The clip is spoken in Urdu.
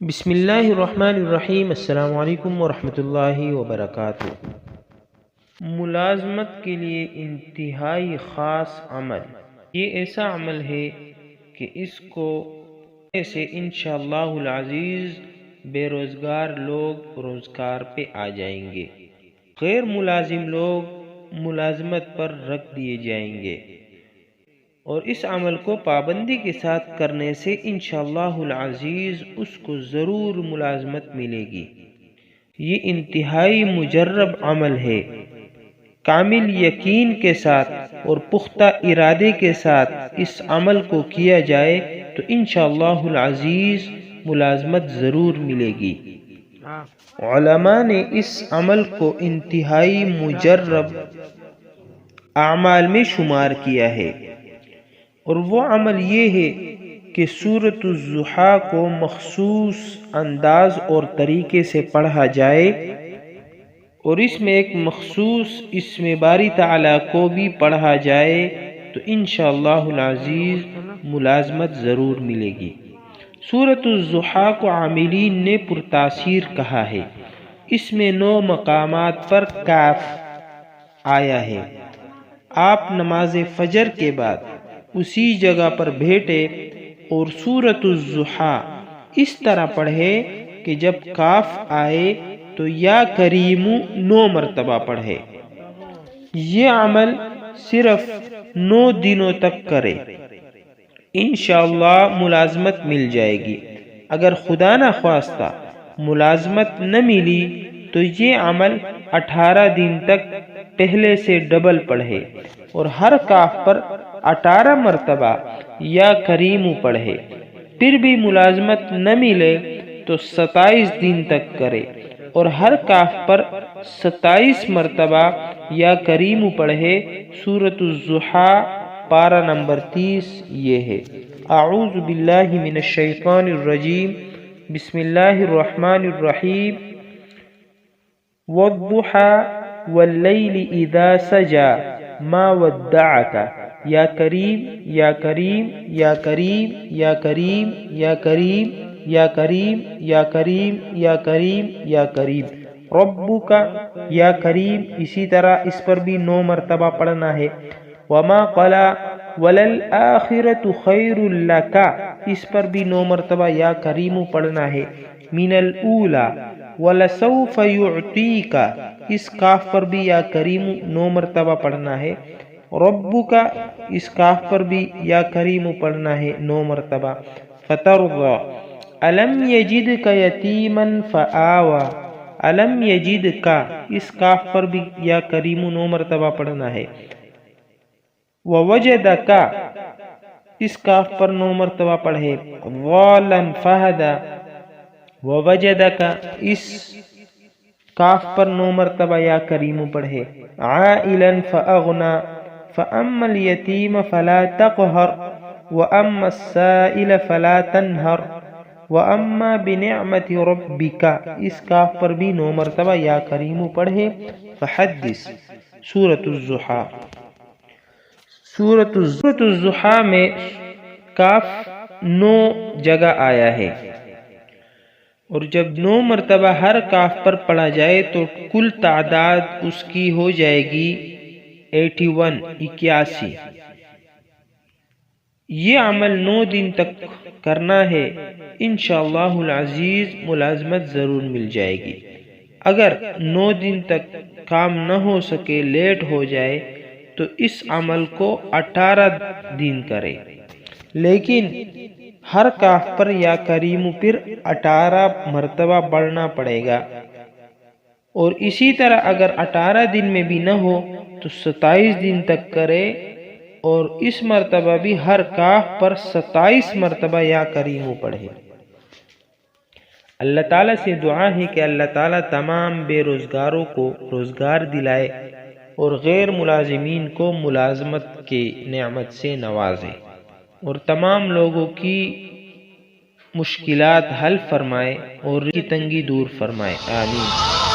بسم اللہ الرحمن الرحیم۔ السلام علیکم ورحمۃ اللہ وبرکاتہ۔ ملازمت کے لیے انتہائی خاص عمل، یہ ایسا عمل ہے کہ اس کو سے انشاءاللہ العزیز بے روزگار لوگ روزگار پہ آ جائیں گے، غیر ملازم لوگ ملازمت پر رکھ دیے جائیں گے، اور اس عمل کو پابندی کے ساتھ کرنے سے انشاءاللہ العزیز اس کو ضرور ملازمت ملے گی۔ یہ انتہائی مجرب عمل ہے۔ کامل یقین کے ساتھ اور پختہ ارادے کے ساتھ اس عمل کو کیا جائے تو انشاءاللہ العزیز ملازمت ضرور ملے گی۔ علماء نے اس عمل کو انتہائی مجرب اعمال میں شمار کیا ہے، اور وہ عمل یہ ہے کہ سورۃ الضحیٰ کو مخصوص انداز اور طریقے سے پڑھا جائے، اور اس میں ایک مخصوص اسم باری تعالیٰ کو بھی پڑھا جائے تو انشاءاللہ العزیز ملازمت ضرور ملے گی۔ سورۃ الضحیٰ کو عاملین نے پرتاثیر کہا ہے۔ اس میں 9 مقامات پر کاف آیا ہے۔ آپ نماز فجر کے بعد اسی جگہ پر بیٹھے اور سورۃ الضحیٰ اس طرح پڑھے کہ جب کاف آئے تو یا کریم 9 مرتبہ پڑھے۔ یہ عمل صرف 9 دنوں تک کرے، انشاءاللہ ملازمت مل جائے گی۔ اگر خدا نخواستہ ملازمت نہ ملی تو یہ عمل 18 دن تک پہلے سے ڈبل پڑھے اور ہر کاف پر 18 مرتبہ یا کریم پڑھے، پھر بھی ملازمت نہ ملے تو 27 دن تک کرے اور ہر کاف پر 27 مرتبہ یا کریم پڑھے۔ سورۃ الضحیٰ پارہ نمبر 30 یہ ہے۔ اعوذ باللہ من الشیطان الرجیم، بسم اللہ الرحمن الرحیم۔ والضحیٰ واللیل اذا سجا ما ودعک یا کریم یا کریم یا کریم یا کریم یا کریم یا کریم یا کریم یا کریم یا کریم ربک یا کریم، اسی طرح اس پر بھی 9 مرتبہ پڑھنا ہے۔ وما قلا وللآخرۃ خیر لک، اس پر بھی 9 مرتبہ یا کریم پڑھنا ہے۔ من الاولی ولسوف یعطیک، اس کاف پر بھی یا کریم 9 مرتبہ پڑھنا ہے۔ ربک، اس کاف پر بھی یا کریم پڑھنا ہے 9 مرتبہ۔ فترضی الم یجدک یتیما فآوی، الم یجدک، اس کاف پر بھی یا کریم 9 مرتبہ پڑھنا ہے۔ ووجدک، اس کاف پر 9 مرتبہ پڑھے۔ ضالا فہدی، ووجدک، اس کاف پر 9 مرتبہ یا کریم پڑھے۔ عائلا فاغنی، فاما الیتیم فلا تقہر واما السائل فلا تنہر واما بنعمت ربک، اس کاف پر بھی 9 مرتبہ یا کریم پڑھے۔ فحدث سورۃ الضحیٰ۔ سورۃ الضحیٰ میں کاف 9 جگہ آیا ہے، اور جب 9 مرتبہ ہر کاف پر پڑھا جائے تو کل تعداد اس کی ہو جائے گی 81۔ یہ عمل 9 دن تک کرنا ہے، انشاءاللہ العزیز ملازمت ضرور مل جائے گی۔ اگر 9 دن تک کام نہ ہو سکے، لیٹ ہو جائے تو اس عمل کو 18 دن کرے، لیکن ہر کاف پر یا کریم پھر 18 مرتبہ پڑھنا پڑے گا، اور اسی طرح اگر 18 دن میں بھی نہ ہو تو 27 دن تک کرے، اور اس مرتبہ بھی ہر کاف پر 27 مرتبہ یا کریم پڑھے۔ اللہ تعالیٰ سے دعا ہے کہ اللہ تعالیٰ تمام بے روزگاروں کو روزگار دلائے اور غیر ملازمین کو ملازمت کی نعمت سے نوازے، اور تمام لوگوں کی مشکلات حل فرمائے اور کی تنگی دور فرمائے، آمین۔